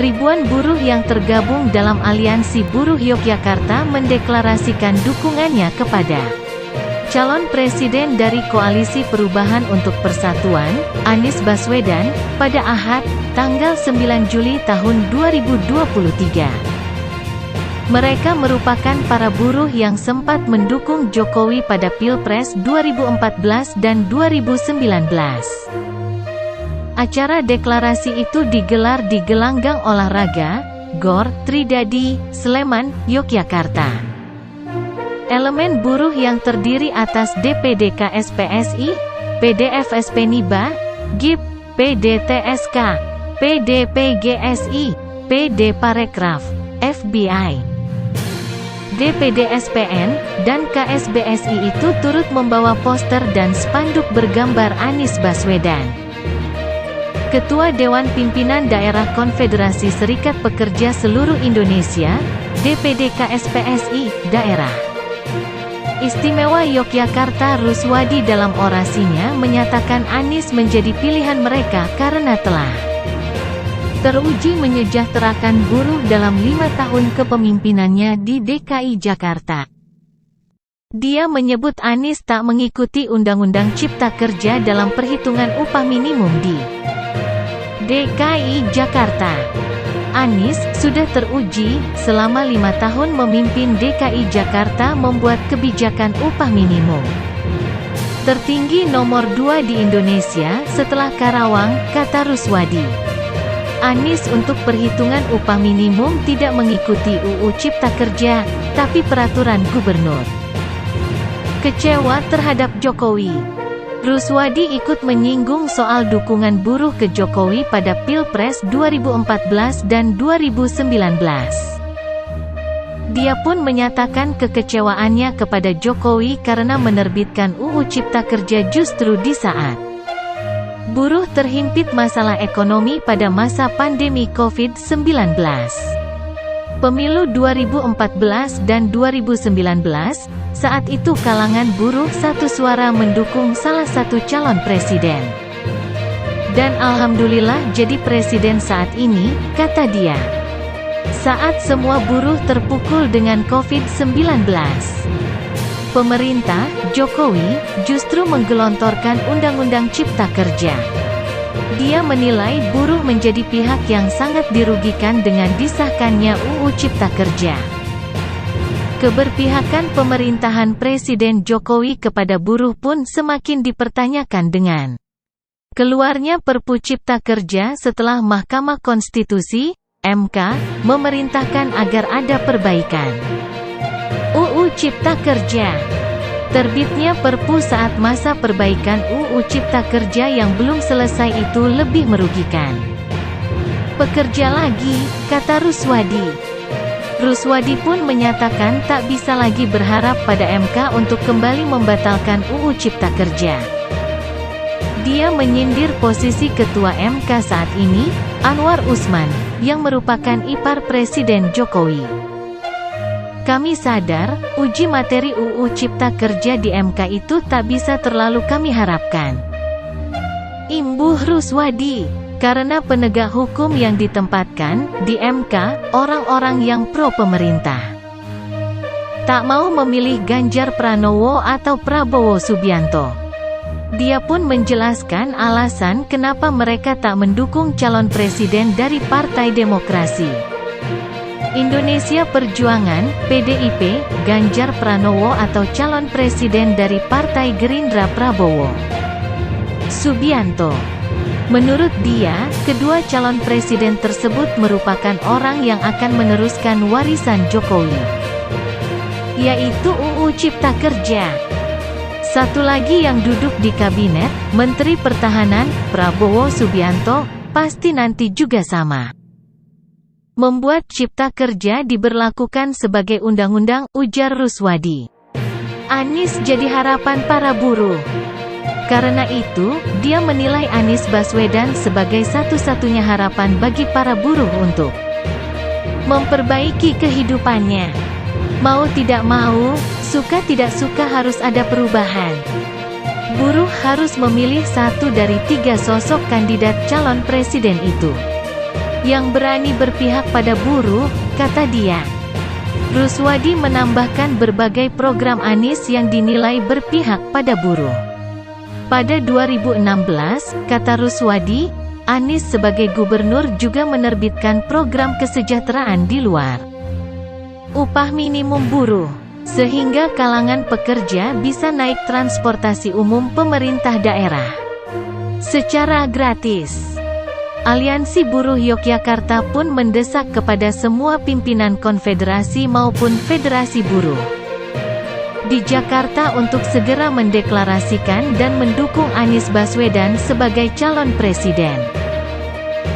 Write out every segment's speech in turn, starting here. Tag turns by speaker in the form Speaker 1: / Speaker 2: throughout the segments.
Speaker 1: Ribuan buruh yang tergabung dalam Aliansi Buruh Yogyakarta mendeklarasikan dukungannya kepada calon presiden dari Koalisi Perubahan untuk Persatuan, Anies Baswedan, pada Ahad, tanggal 9 Juli tahun 2023. Mereka merupakan para buruh yang sempat mendukung Jokowi pada Pilpres 2014 dan 2019. Acara deklarasi itu digelar di Gelanggang Olahraga, GOR Tridadi, Sleman, Yogyakarta. Elemen buruh yang terdiri atas DPD KSPSI, PDFSP NIBA, GIP, PDTSK, PDPGSI, PD Parekraf, FBI, DPD SPN, dan KSBSI itu turut membawa poster dan spanduk bergambar Anies Baswedan. Ketua Dewan Pimpinan Daerah Konfederasi Serikat Pekerja Seluruh Indonesia, DPD KSPSI, Daerah Istimewa Yogyakarta Ruswadi dalam orasinya menyatakan Anies menjadi pilihan mereka karena telah teruji menyejahterakan buruh dalam 5 tahun kepemimpinannya di DKI Jakarta. Dia menyebut Anies tak mengikuti Undang-Undang Cipta Kerja dalam perhitungan upah minimum di DKI Jakarta. Anies sudah teruji selama 5 tahun memimpin DKI Jakarta membuat kebijakan upah minimum tertinggi nomor 2 di Indonesia setelah Karawang, kata Ruswadi. Anies untuk perhitungan upah minimum tidak mengikuti UU Cipta Kerja, tapi peraturan gubernur. Kecewa terhadap Jokowi. Ruswadi ikut menyinggung soal dukungan buruh ke Jokowi pada Pilpres 2014 dan 2019. Dia pun menyatakan kekecewaannya kepada Jokowi karena menerbitkan UU Cipta Kerja justru di saat buruh terhimpit masalah ekonomi pada masa pandemi COVID-19. Pemilu 2014 dan 2019, saat itu kalangan buruh satu suara mendukung salah satu calon presiden. Dan alhamdulillah jadi presiden saat ini, kata dia. Saat semua buruh terpukul dengan COVID-19. Pemerintah, Jokowi, justru menggelontorkan Undang-Undang Cipta Kerja. Dia menilai buruh menjadi pihak yang sangat dirugikan dengan disahkannya UU Cipta Kerja. Keberpihakan pemerintahan Presiden Jokowi kepada buruh pun semakin dipertanyakan dengan keluarnya Perpu Cipta Kerja setelah Mahkamah Konstitusi, MK, memerintahkan agar ada perbaikan UU Cipta Kerja. Terbitnya Perpu saat masa perbaikan UU Cipta Kerja yang belum selesai itu lebih merugikan pekerja lagi, kata Ruswadi. Ruswadi pun menyatakan tak bisa lagi berharap pada MK untuk kembali membatalkan UU Cipta Kerja. Dia menyindir posisi Ketua MK saat ini, Anwar Usman, yang merupakan ipar Presiden Jokowi. Kami sadar, uji materi UU Cipta Kerja di MK itu tak bisa terlalu kami harapkan. Imbuh Ruswadi. Karena penegak hukum yang ditempatkan di MK, orang-orang yang pro pemerintah. Tak mau memilih Ganjar Pranowo atau Prabowo Subianto. Dia pun menjelaskan alasan kenapa mereka tak mendukung calon presiden dari Partai Demokrasi Indonesia Perjuangan, PDIP, Ganjar Pranowo atau calon presiden dari Partai Gerindra Prabowo Subianto. Menurut dia, kedua calon presiden tersebut merupakan orang yang akan meneruskan warisan Jokowi, yaitu UU Cipta Kerja. Satu lagi yang duduk di kabinet, Menteri Pertahanan, Prabowo Subianto, pasti nanti juga sama. Membuat Cipta Kerja diberlakukan sebagai undang-undang, ujar Ruswadi. Anies jadi harapan para buruh. Karena itu, dia menilai Anies Baswedan sebagai satu-satunya harapan bagi para buruh untuk memperbaiki kehidupannya. Mau tidak mau, suka tidak suka harus ada perubahan. Buruh harus memilih satu dari 3 sosok kandidat calon presiden itu. yang berani berpihak pada buruh, kata dia. Ruswadi menambahkan berbagai program Anies yang dinilai berpihak pada buruh. Pada 2016, kata Ruswadi, Anies sebagai gubernur juga menerbitkan program kesejahteraan di luar upah minimum buruh, sehingga kalangan pekerja bisa naik transportasi umum pemerintah daerah secara gratis. Aliansi Buruh Yogyakarta pun mendesak kepada semua pimpinan konfederasi maupun federasi buruh di Jakarta untuk segera mendeklarasikan dan mendukung Anies Baswedan sebagai calon presiden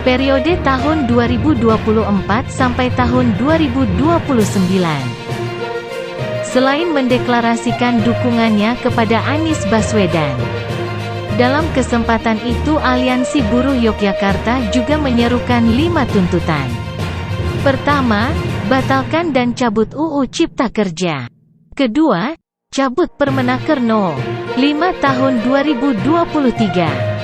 Speaker 1: periode tahun 2024 sampai tahun 2029. Selain mendeklarasikan dukungannya kepada Anies Baswedan, dalam kesempatan itu Aliansi Buruh Yogyakarta juga menyerukan 5 tuntutan. Pertama, batalkan dan cabut UU Cipta Kerja. Kedua, cabut Permenaker No. 5 tahun 2023.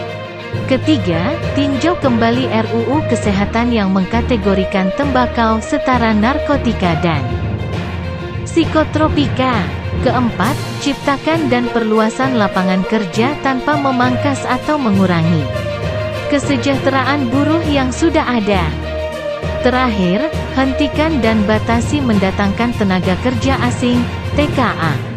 Speaker 1: Ketiga, tinjau kembali RUU Kesehatan yang mengkategorikan tembakau setara narkotika dan psikotropika. Keempat, ciptakan dan perluasan lapangan kerja tanpa memangkas atau mengurangi kesejahteraan buruh yang sudah ada. Terakhir, hentikan dan batasi mendatangkan tenaga kerja asing, TKA.